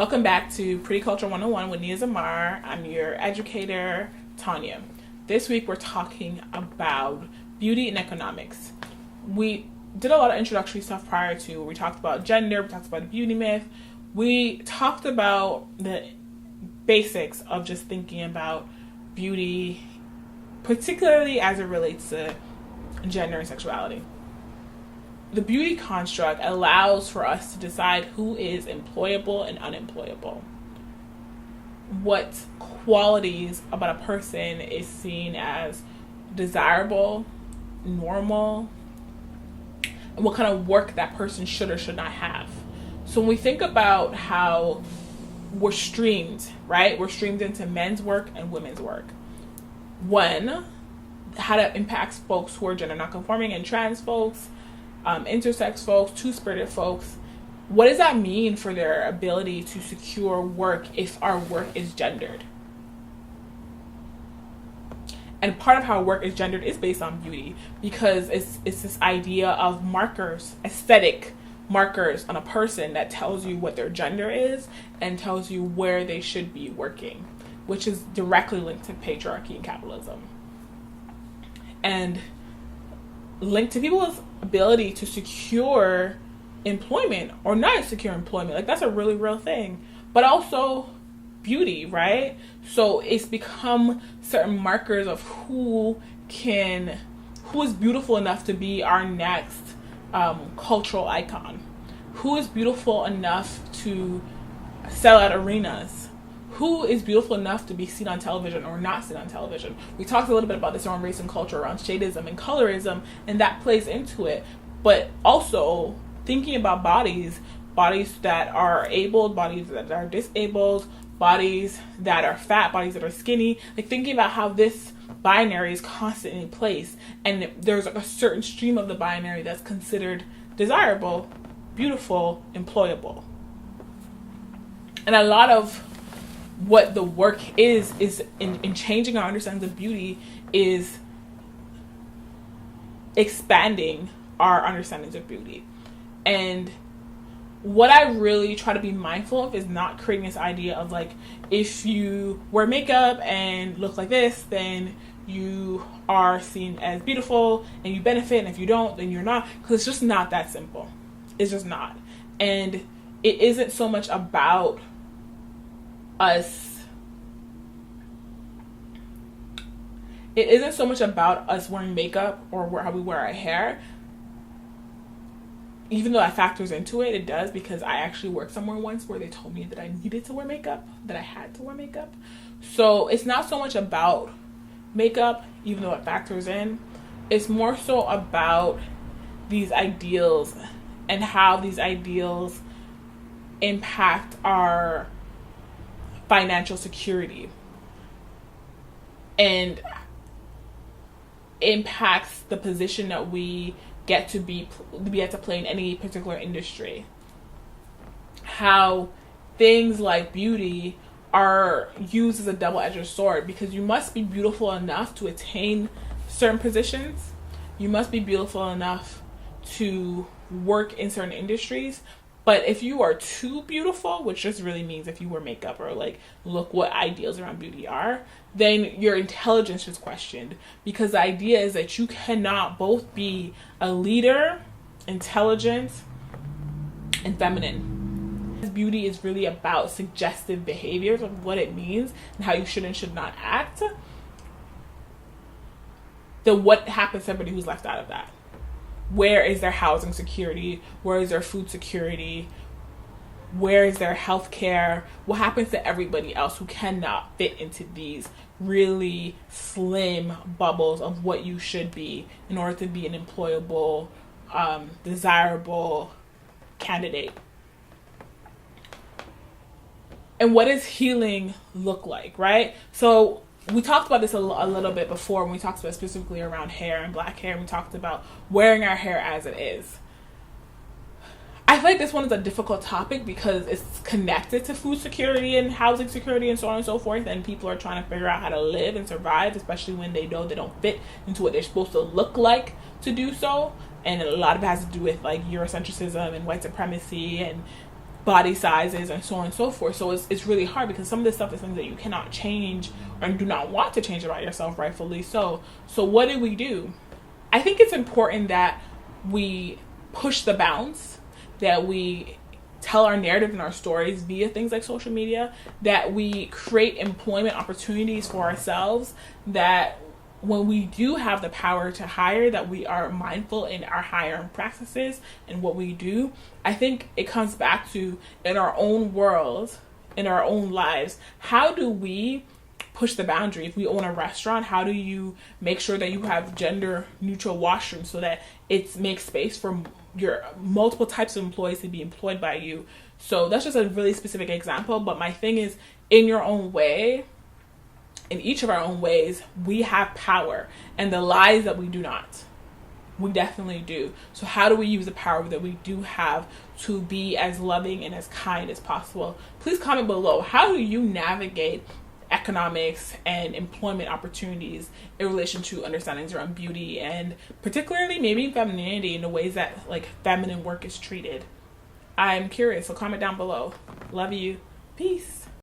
Welcome back to Pretty Culture 101 with Nia Zamar. I'm your educator, Tanya. This week we're talking about beauty and economics. We did a lot of introductory stuff prior to. We talked about gender, we talked about the beauty myth. We talked about the basics of just thinking about beauty, particularly as it relates to gender and sexuality. The beauty construct allows for us to decide who is employable and unemployable. What qualities about a person is seen as desirable, normal, and what kind of work that person should or should not have. So when we think about how we're streamed, right? We're streamed into men's work and women's work. One, how that impacts folks who are gender nonconforming and trans folks, intersex folks, two-spirited folks. What does that mean for their ability to secure work if our work is gendered? And part of how work is gendered is based on beauty, because it's this idea of markers, aesthetic markers on a person that tells you what their gender is and tells you where they should be working, which is directly linked to patriarchy and capitalism. And linked to people's ability to secure employment or not secure employment. Like, that's a really real thing. But also beauty, right? So it's become certain markers of who is beautiful enough to be our next cultural icon, who is beautiful enough to sell out arenas, who is beautiful enough to be seen on television or not seen on television. We talked a little bit about this around race and culture, around shadism and colorism, and that plays into it. But also thinking about bodies that are abled, bodies that are disabled, bodies that are fat, bodies that are skinny, like thinking about how this binary is constantly placed, and there's a certain stream of the binary that's considered desirable, beautiful, employable. And a lot of what the work is in changing our understanding of beauty is expanding our understandings of beauty. And what I really try to be mindful of is not creating this idea of like, if you wear makeup and look like this, then you are seen as beautiful and you benefit, and if you don't, then you're not. Because it's just not that simple. It's just not. And it isn't so much about us. It isn't so much about us wearing makeup or how we wear our hair. Even though that factors into it, it does, because I actually worked somewhere once where they told me that I needed to wear makeup, that I had to wear makeup. So it's not so much about makeup, even though it factors in. It's more so about these ideals and how these ideals impact our financial security and impacts the position that we get to play in any particular industry. How things like beauty are used as a double-edged sword, because you must be beautiful enough to attain certain positions. You must be beautiful enough to work in certain industries. But if you are too beautiful, which just really means if you wear makeup or like look what ideals around beauty are, then your intelligence is questioned, because the idea is that you cannot both be a leader, intelligent, and feminine. Beauty is really about suggestive behaviors of what it means and how you should and should not act. Then what happens to somebody who's left out of that? Where is their housing security? Where is their food security? Where is their health care? What happens to everybody else who cannot fit into these really slim bubbles of what you should be in order to be an employable, desirable candidate? And what does healing look like, right? So we talked about this a little bit before when we talked about specifically around hair and black hair. And we talked about wearing our hair as it is. I feel like this one is a difficult topic because it's connected to food security and housing security and so on and so forth. And people are trying to figure out how to live and survive, especially when they know they don't fit into what they're supposed to look like to do so. And a lot of it has to do with like Eurocentrism and white supremacy and body sizes and so on and so forth. So it's really hard because some of this stuff is things that you cannot change or do not want to change about yourself, rightfully so. So what do we do? I think it's important that we push the bounds, that we tell our narrative and our stories via things like social media, that we create employment opportunities for ourselves, that when we do have the power to hire, that we are mindful in our hiring practices and what we do. I think it comes back to, in our own world, in our own lives, how do we push the boundary? If we own a restaurant, how do you make sure that you have gender neutral washrooms so that it makes space for your multiple types of employees to be employed by you? So that's just a really specific example, but my thing is, in your own way, in each of our own ways, we have power, and the lies that we do not. We definitely do. So how do we use the power that we do have to be as loving and as kind as possible? Please comment below. How do you navigate economics and employment opportunities in relation to understandings around beauty, and particularly maybe femininity, in the ways that like feminine work is treated? I'm curious, so comment down below. Love you. Peace.